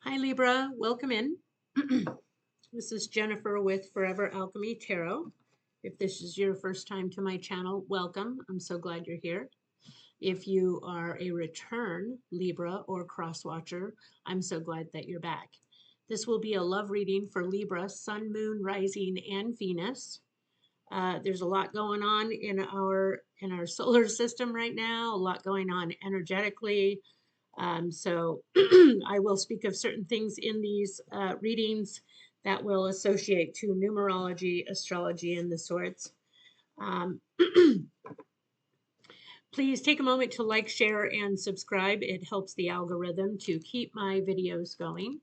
Hi Libra, welcome in. This is Jennifer with Forever Alchemy Tarot. If this is your first time to my channel, welcome. I'm so glad you're here. If you are a return Libra or cross watcher, I'm so glad that you're back. This will be a love reading for Libra, Sun, Moon, Rising, and Venus. There's a lot going on in our solar system right now, a lot going on energetically. So I will speak of certain things in these readings that will associate to numerology, astrology, and the sorts. Please take a moment to like, share, and subscribe. It helps the algorithm to keep my videos going.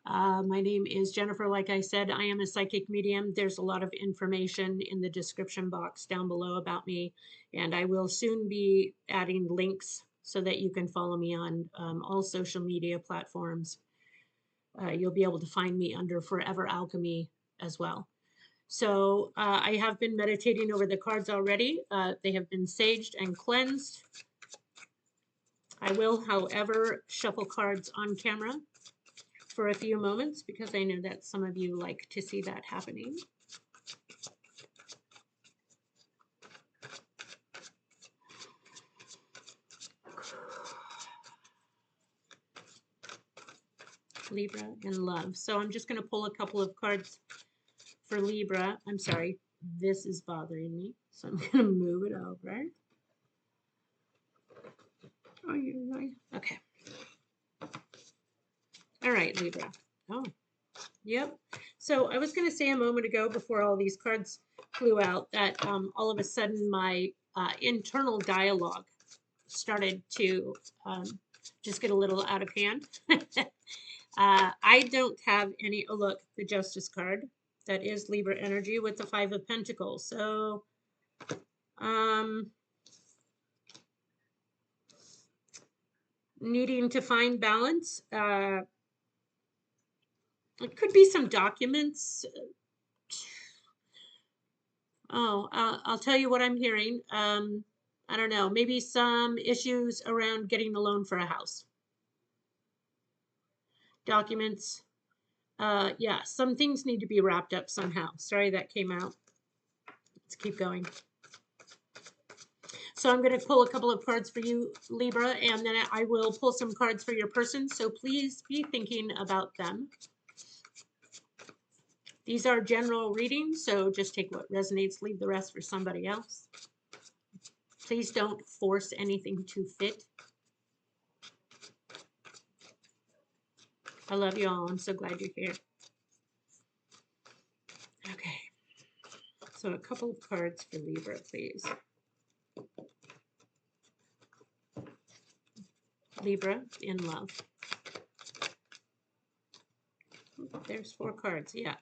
My name is Jennifer. Like I said, I am a psychic medium. There's a lot of information in the description box down below about me, and I will soon be adding links so that you can follow me on all social media platforms. You'll be able to find me under Forever Alchemy as well. So I have been meditating over the cards already. They have been saged and cleansed. I will, however, shuffle cards on camera for a few moments because I know that some of you like to see that happening. Libra and love. So I'm just going to pull a couple of cards for Libra. I'm sorry, this is bothering me, so I'm going to move it over. Oh, you're right. Okay. All right, Libra. Oh, yep. So I was going to say a moment ago before all these cards flew out that all of a sudden my internal dialogue started to just get a little out of hand. I don't have any, oh look, the Justice card. That is Libra energy with the Five of Pentacles. So, needing to find balance. It could be some documents. Oh, I'll tell you what I'm hearing. I don't know, maybe some issues around getting a loan for a house. Documents. Yeah, some things need to be wrapped up somehow. Sorry that came out. Let's keep going. So I'm going to pull a couple of cards for you, Libra, and then I will pull some cards for your person. So please be thinking about them. These are general readings, so just take what resonates, leave the rest for somebody else. Please don't force anything to fit. I love you all. I'm so glad you're here. Okay. So a couple of cards for Libra, please. Libra in love. There's 4 cards. Yeah.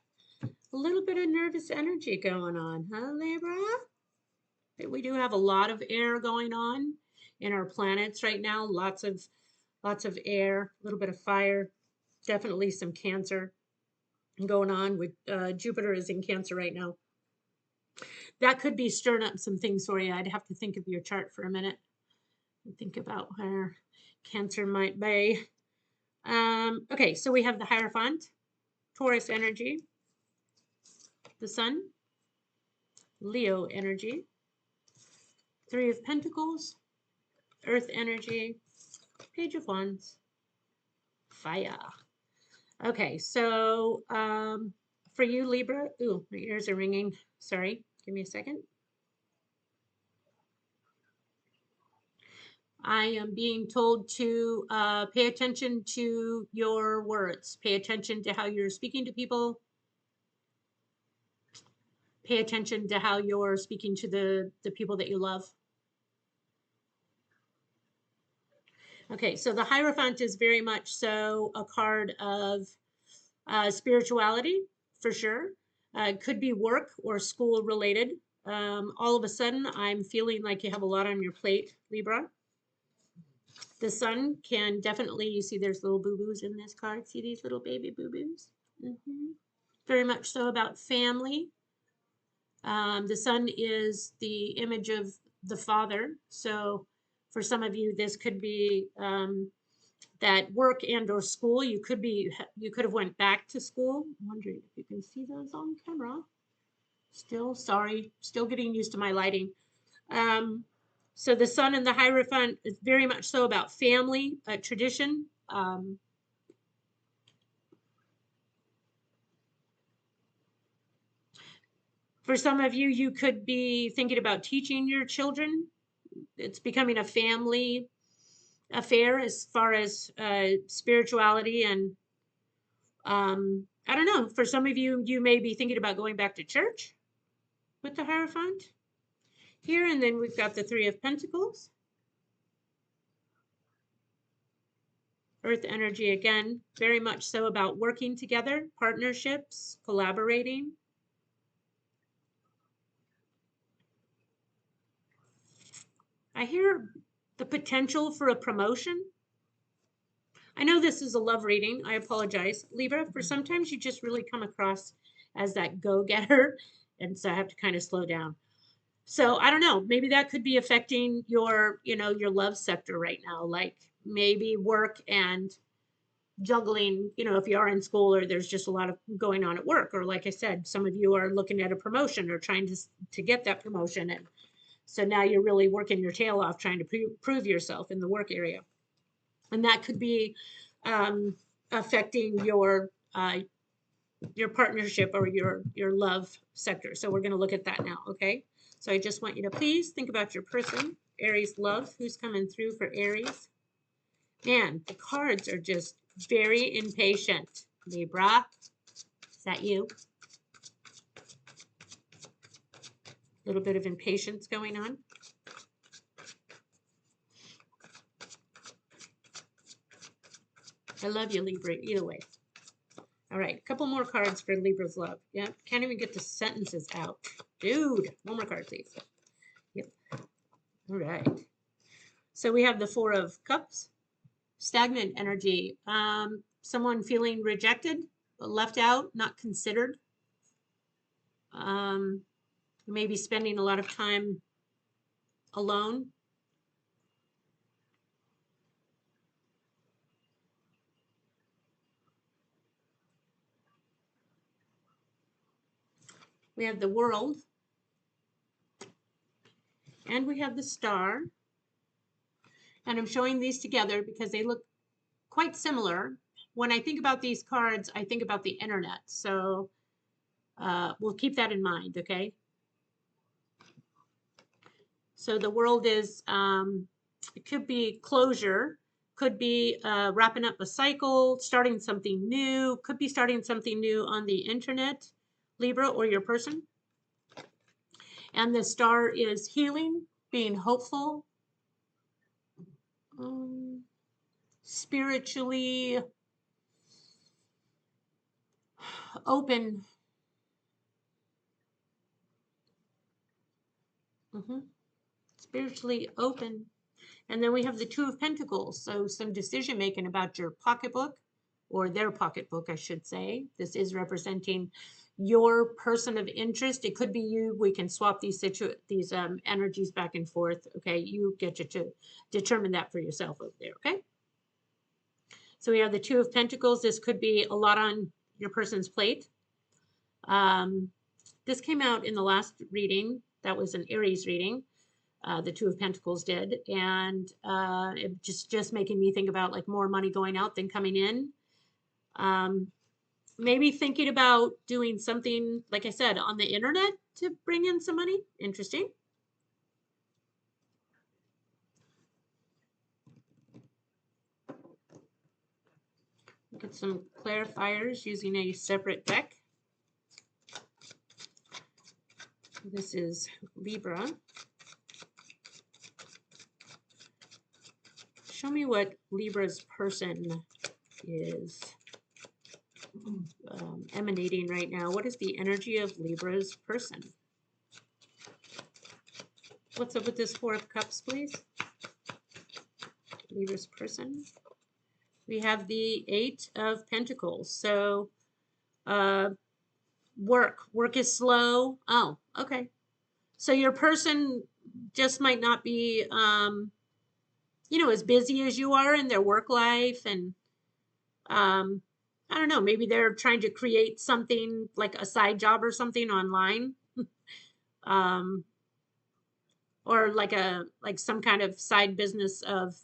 A little bit of nervous energy going on, huh, Libra? We do have a lot of air going on in our planets right now. Lots of air, a little bit of fire, definitely some Cancer going on with Jupiter is in Cancer right now. That could be stirring up some things for you. I'd have to think of your chart for a minute and think about where Cancer might be. Okay, so we have the Hierophant, Taurus energy, the Sun, Leo energy, 3 of Pentacles, Earth energy, Page of Wands, fire. Okay, so for you, Libra, ooh, my ears are ringing. Sorry, give me a second. I am being told to pay attention to your words. Pay attention to how you're speaking to people. Pay attention to how you're speaking to the people that you love. Okay, so the Hierophant is very much so a card of spirituality, for sure. Could be work or school related. All of a sudden, I'm feeling like you have a lot on your plate, Libra. The Sun can definitely, you see there's little boo-boos in this card. See these little baby boo-boos? Very much so about family. The Sun is the image of the father. So for some of you, this could be that work and or school, you could have went back to school. I'm wondering if you can see those on camera. Still, sorry, still getting used to my lighting. So the Sun and the Hierophant is very much so about family, tradition. For some of you, you could be thinking about teaching your children. It's becoming a family affair as far as spirituality. And I don't know, for some of you, you may be thinking about going back to church with the Hierophant here. And then we've got the Three of Pentacles. Earth energy, again, very much so about working together, partnerships, collaborating. I hear the potential for a promotion. I know this is a love reading. I apologize, Libra, for sometimes you just really come across as that go-getter, and so I have to kind of slow down. So I don't know, maybe that could be affecting your, your love sector right now, like maybe work and juggling, if you are in school or there's just a lot of going on at work, or like I said, some of you are looking at a promotion or trying to get that promotion, and so now you're really working your tail off trying to prove yourself in the work area, and that could be affecting your partnership or your love sector. So we're going to look at that now. Okay, so I just want you to please think about your person, Aries love, who's coming through for Aries. Man, the cards are just very impatient. Libra, is that you? A little bit of impatience going on. I love you, Libra, either way. All right, a couple more cards for Libra's love. Yep, can't even get the sentences out. Dude, one more card, please. Yep. All right. So we have the Four of Cups. Stagnant energy. Someone feeling rejected, left out, not considered. Maybe spending a lot of time alone. We have the World. And we have the Star. And I'm showing these together because they look quite similar. When I think about these cards, I think about the internet. So we'll keep that in mind, okay? So the World is, it could be closure, could be wrapping up a cycle, starting something new, could be starting something new on the internet, Libra, or your person. And the Star is healing, being hopeful, spiritually open. Spiritually open. And then we have the Two of Pentacles. So some decision making about your pocketbook, or their pocketbook, I should say. This is representing your person of interest. It could be you. We can swap these energies back and forth. Okay, you get to determine that for yourself over there. Okay. So we have the Two of Pentacles. This could be a lot on your person's plate. This came out in the last reading. That was an Aries reading. The Two of Pentacles did, and it just making me think about like more money going out than coming in. Maybe thinking about doing something, like I said, on the internet to bring in some money. Interesting. Look at some clarifiers using a separate deck. This is Libra. Show me what Libra's person is emanating right now. What is the energy of Libra's person? What's up with this Four of Cups, please? Libra's person. We have the Eight of Pentacles. So work is slow. Oh, okay. So your person just might not be as busy as you are in their work life. And I don't know, maybe they're trying to create something like a side job or something online. um, or like some kind of side business of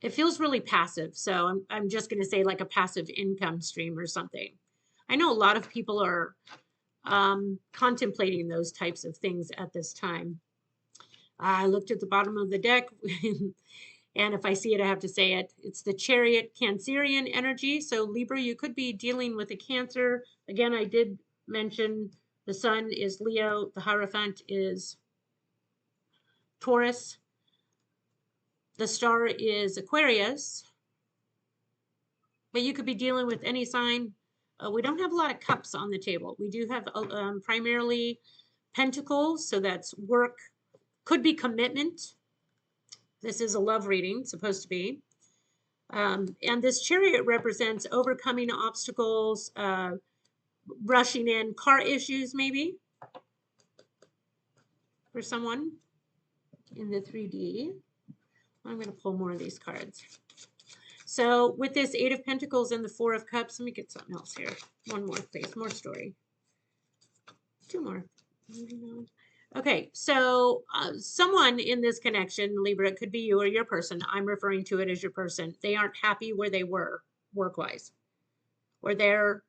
it feels really passive. So I'm just going to say like a passive income stream or something. I know a lot of people are contemplating those types of things at this time. I looked at the bottom of the deck, and if I see it, I have to say it. It's the Chariot Cancerian energy. So Libra, you could be dealing with a Cancer. Again, I did mention the Sun is Leo, the Hierophant is Taurus, the star is Aquarius, but you could be dealing with any sign. We don't have a lot of cups on the table. We do have primarily pentacles, so that's work, could be commitment. This is a love reading, supposed to be. And this Chariot represents overcoming obstacles, rushing in, car issues maybe, for someone in the 3D. I'm going to pull more of these cards. So with this 8 of Pentacles and the 4 of Cups, let me get something else here. One more, please. More story. 2 more. Okay, so someone in this connection, Libra, it could be you or your person. I'm referring to it as your person. They aren't happy where they were work-wise, or they're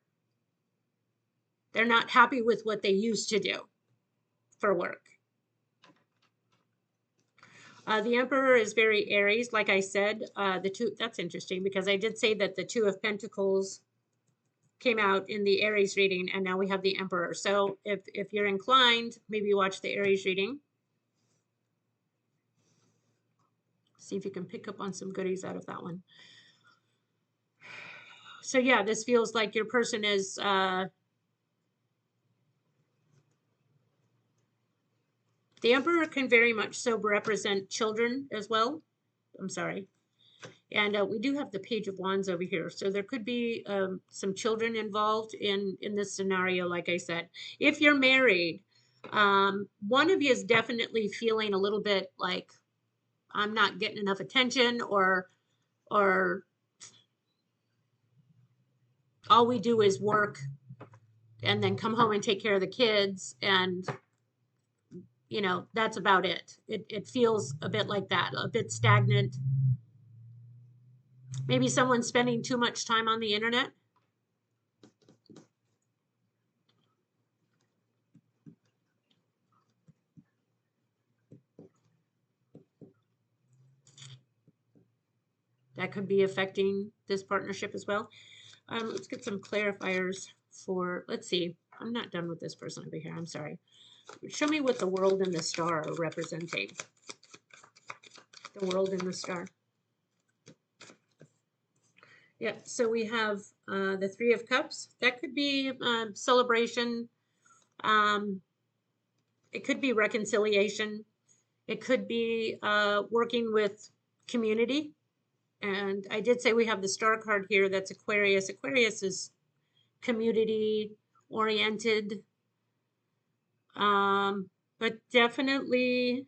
not happy with what they used to do for work. The Emperor is very Aries, like I said. That's interesting because I did say that the 2 of Pentacles came out in the Aries reading, and now we have the Emperor. So if you're inclined, maybe watch the Aries reading. See if you can pick up on some goodies out of that one. So yeah, this feels like your person is the Emperor can very much so represent children as well. I'm sorry. And we do have the Page of Wands over here. So there could be some children involved in this scenario, like I said. If you're married, one of you is definitely feeling a little bit like, I'm not getting enough attention, or all we do is work and then come home and take care of the kids, and that's about it. It feels a bit like that, a bit stagnant. Maybe someone's spending too much time on the internet. That could be affecting this partnership as well. Let's get some clarifiers for, let's see. I'm not done with this person over here. I'm sorry. Show me what the World and the Star are representing. The World and the Star. Yeah, so we have the 3 of Cups. That could be celebration. It could be reconciliation. It could be working with community. And I did say we have the Star card here. That's Aquarius. Aquarius is community oriented. But definitely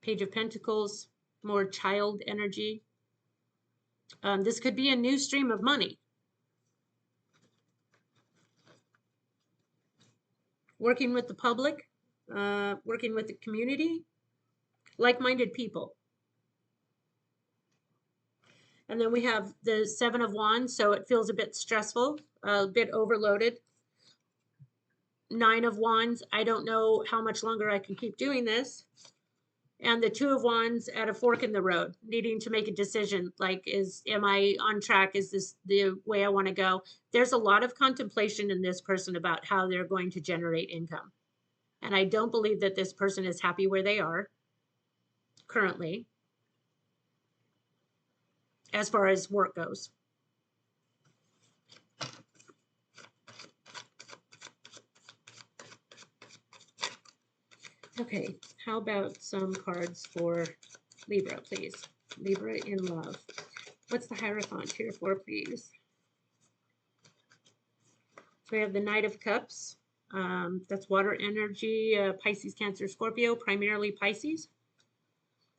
Page of Pentacles, more child energy. This could be a new stream of money. Working with the public, working with the community, like-minded people. And then we have the 7 of Wands, so it feels a bit stressful, a bit overloaded. 9 of Wands, I don't know how much longer I can keep doing this. And the 2 of Wands at a fork in the road, needing to make a decision, like, am I on track? Is this the way I want to go? There's a lot of contemplation in this person about how they're going to generate income. And I don't believe that this person is happy where they are currently, as far as work goes. Okay, how about some cards for Libra, please? Libra in love. What's the Hierophant here for, please? So we have the Knight of Cups. That's water energy, Pisces, Cancer, Scorpio, primarily Pisces.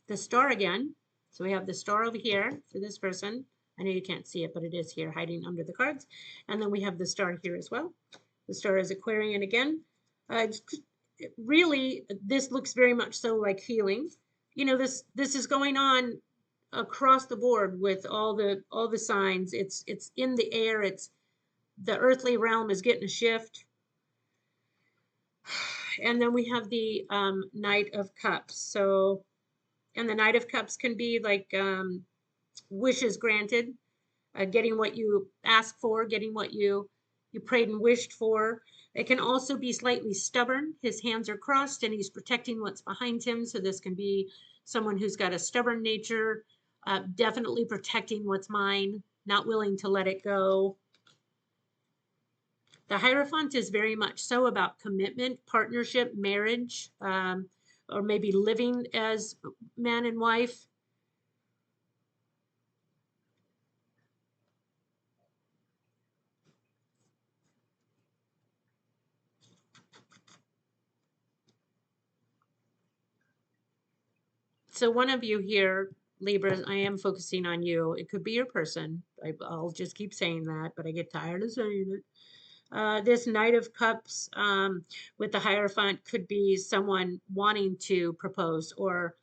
The star again. So we have the star over here for this person. I know you can't see it, but it is here hiding under the cards. And then we have the star here as well. The star is Aquarian again. Really, this looks very much so like healing. You know, this is going on across the board with all the signs. It's in the air. It's the earthly realm is getting a shift. And then we have the Knight of Cups. So, and the Knight of Cups can be like wishes granted, getting what you asked for, getting what you prayed and wished for. It can also be slightly stubborn. His hands are crossed and he's protecting what's behind him. So this can be someone who's got a stubborn nature, definitely protecting what's mine, not willing to let it go. The Hierophant is very much so about commitment, partnership, marriage, or maybe living as man and wife. So one of you here, Libra, I am focusing on you. It could be your person. I'll just keep saying that, but I get tired of saying it. This Knight of Cups with the Hierophant could be someone wanting to propose or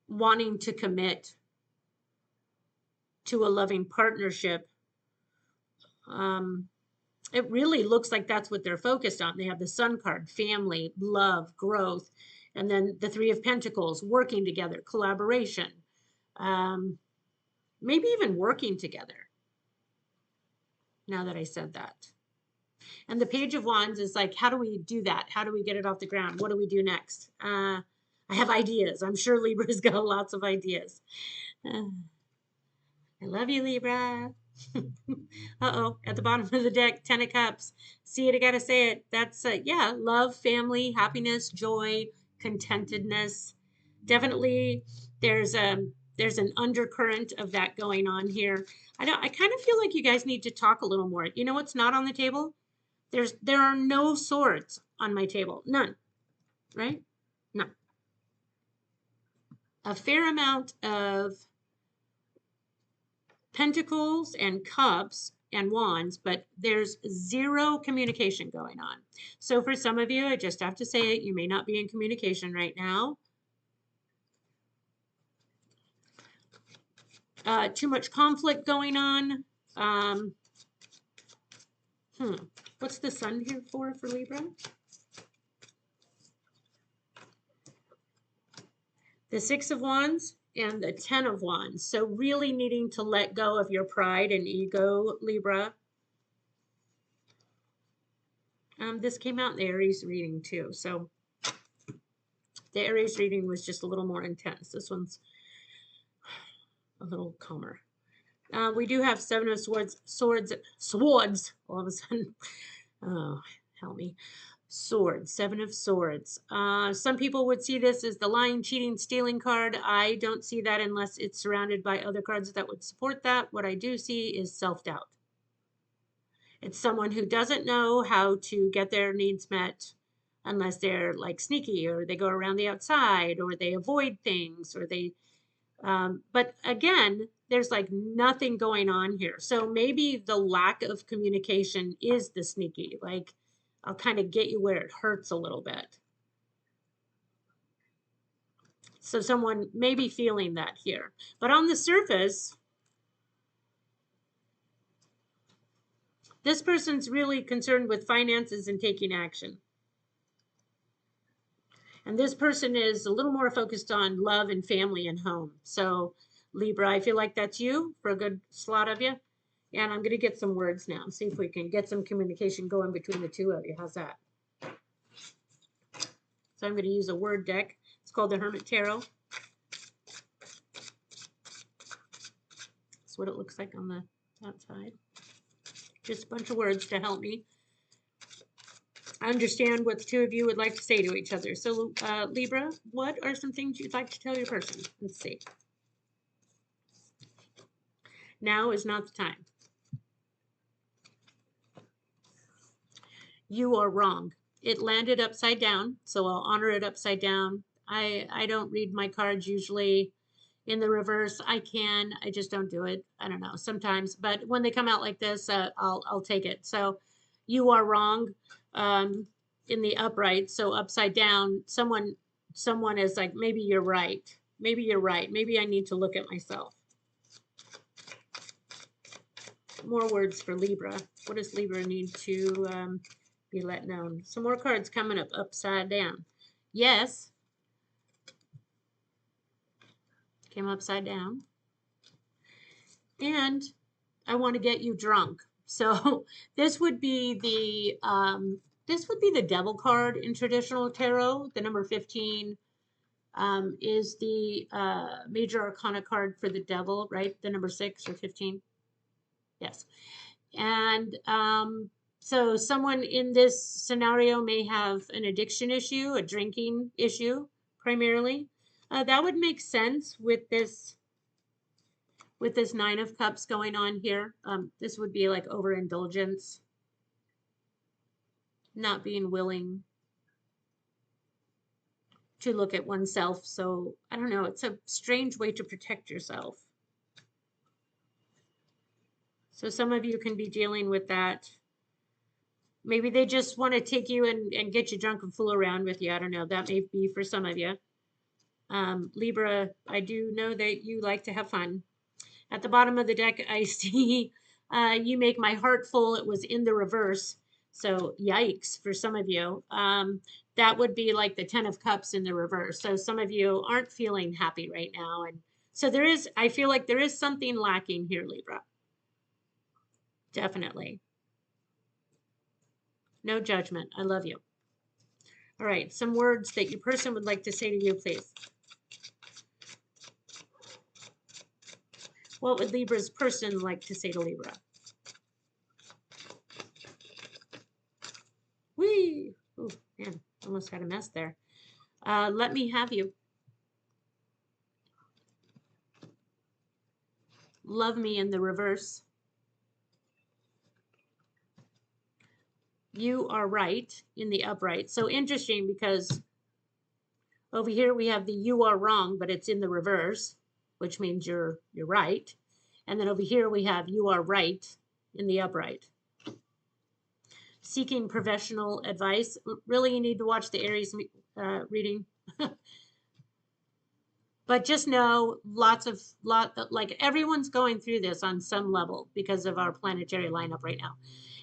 wanting to commit to a loving partnership. It really looks like that's what they're focused on. They have the Sun card, family, love, growth, and then the Three of Pentacles, working together, collaboration, maybe even working together, now that I said that. And the Page of Wands is like, how do we do that? How do we get it off the ground? What do we do next? I have ideas. I'm sure Libra's got lots of ideas. I love you, Libra. Uh-oh, at the bottom of the deck, 10 of Cups. See it, I gotta say it. That's, yeah, love, family, happiness, joy, contentedness. Definitely there's an undercurrent of that going on here. I kind of feel like you guys need to talk a little more. You know what's not on the table? There are no swords on my table. None. Right? None. A fair amount of Pentacles and Cups and Wands, but there's zero communication going on. So for some of you, I just have to say it, you may not be in communication right now. Too much conflict going on. What's the Sun here for Libra? The Six of Wands and the 10 of Wands. So really needing to let go of your pride and ego, Libra. This came out in the Aries reading too. So the Aries reading was just a little more intense. This one's a little calmer. We do have Seven of Swords, all of a sudden. Oh, help me. Swords, Seven of Swords. Some people would see this as the lying, cheating, stealing card. I don't see that unless it's surrounded by other cards that would support that. What I do see is self-doubt. It's someone who doesn't know how to get their needs met unless they're like sneaky, or they go around the outside, or they avoid things, or they but again, there's like nothing going on here. So maybe the lack of communication is the sneaky, like I'll kind of get you where it hurts a little bit. So someone may be feeling that here, but on the surface, this person's really concerned with finances and taking action. And this person is a little more focused on love and family and home. So Libra, I feel like that's you for a good slot of you. And I'm going to get some words now. See if we can get some communication going between the two of you. How's that? So I'm going to use a word deck. It's called the Hermit Tarot. That's what it looks like on the outside. Just a bunch of words to help me understand what the two of you would like to say to each other. So Libra, what are some things you'd like to tell your person? Let's see. Now is not the time. You are wrong. It landed upside down, so I'll honor it upside down. I don't read my cards usually in the reverse. I just don't do it. I don't know, sometimes, but when they come out like this, I'll take it. So you are wrong, um, in the upright. So upside down, someone is like, maybe you're right. Maybe you're right. Maybe I need to look at myself. More words for Libra. What does Libra need to be let known? Some more cards coming up upside down. Yes. Came upside down. And I want to get you drunk. So this would be the devil card in traditional tarot. The number 15 is the major arcana card for the devil, right? The number 6 or 15. Yes. And so someone in this scenario may have an addiction issue, a drinking issue, primarily. That would make sense with this 9 of Cups going on here. This would be like overindulgence, not being willing to look at oneself. So I don't know, it's a strange way to protect yourself. So some of you can be dealing with that. Maybe they just want to take you and get you drunk and fool around with you. I don't know. That may be for some of you. Libra, I do know that you like to have fun. At the bottom of the deck, I see you make my heart full. It was in the reverse. So yikes for some of you. That would be like the 10 of Cups in the reverse. So some of you aren't feeling happy right now. And so I feel like there is something lacking here, Libra. Definitely. No judgment. I love you. All right, some words that your person would like to say to you, please. What would Libra's person like to say to Libra? Whee! Oh, man, almost had a mess there. Let me have you. Love me in the reverse. You are right in the upright. So interesting, because over here we have the you are wrong, but it's in the reverse, which means you're right. And then over here we have you are right in the upright. Seeking professional advice. Really, you need to watch the Aries reading. But just know like everyone's going through this on some level because of our planetary lineup right now.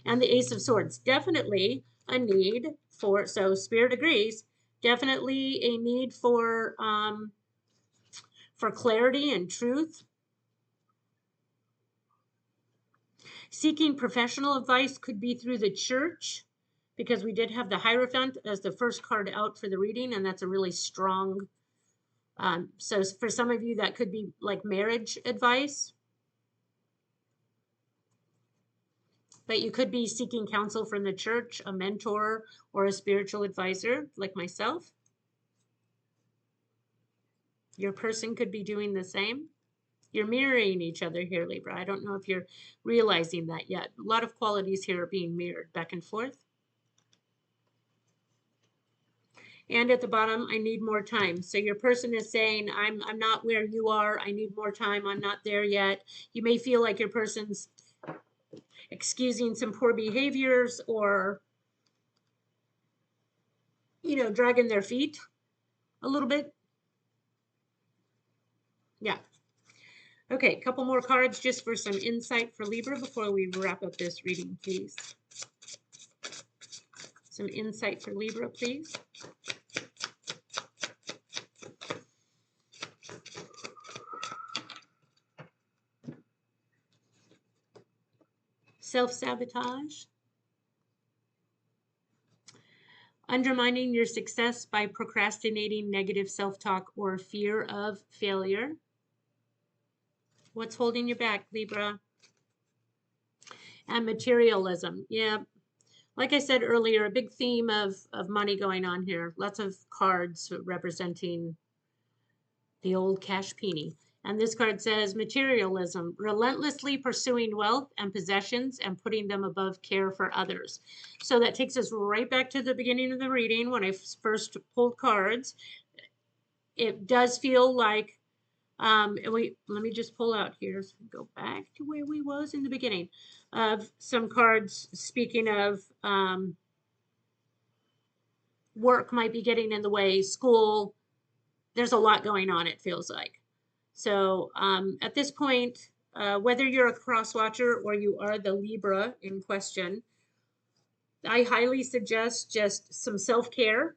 And the Ace of Swords, definitely a need for, so Spirit agrees, definitely a need for clarity and truth. Seeking professional advice could be through the church, because we did have the Hierophant as the first card out for the reading, and that's a really strong, so for some of you that could be like marriage advice. But you could be seeking counsel from the church, a mentor, or a spiritual advisor like myself. Your person could be doing the same. You're mirroring each other here, Libra. I don't know if you're realizing that yet. A lot of qualities here are being mirrored back and forth. And at the bottom, I need more time. So your person is saying, I'm not where you are. I need more time. I'm not there yet. You may feel like your person's excusing some poor behaviors, or, you know, dragging their feet a little bit. Yeah. Okay, a couple more cards just for some insight for Libra before we wrap up this reading, please. Some insight for Libra, please. Self-sabotage. Undermining your success by procrastinating, negative self-talk, or fear of failure. What's holding you back, Libra? And materialism. Yeah, like I said earlier, a big theme of money going on here. Lots of cards representing the old cash penny. And this card says materialism, relentlessly pursuing wealth and possessions and putting them above care for others. So that takes us right back to the beginning of the reading when I first pulled cards. It does feel like, and let me just pull out here. So go back to where we was in the beginning of some cards speaking of work might be getting in the way, school. There's a lot going on, it feels like. So at this point, whether you're a cross watcher or you are the Libra in question, I highly suggest just some self-care.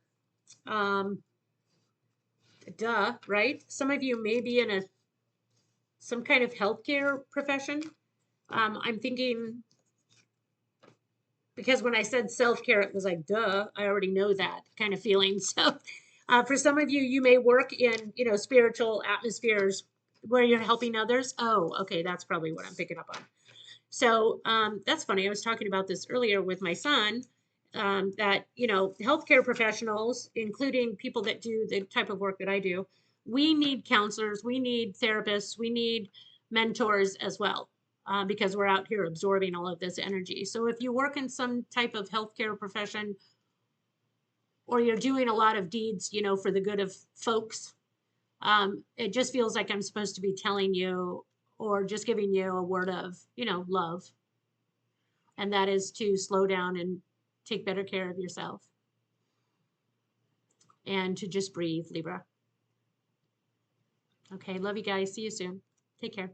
Right? Some of you may be in some kind of healthcare profession. I'm thinking, because when I said self-care, it was like, duh, I already know that kind of feeling. So for some of you, you may work in, spiritual atmospheres where you're helping others. Oh, okay, that's probably what I'm picking up on. So that's funny. I was talking about this earlier with my son, that, healthcare professionals, including people that do the type of work that I do, we need counselors, we need therapists, we need mentors as well, because we're out here absorbing all of this energy. So if you work in some type of healthcare profession, or you're doing a lot of deeds, for the good of folks, it just feels like I'm supposed to be telling you or just giving you a word of, love. And that is to slow down and take better care of yourself and to just breathe, Libra. Okay, love you guys. See you soon. Take care.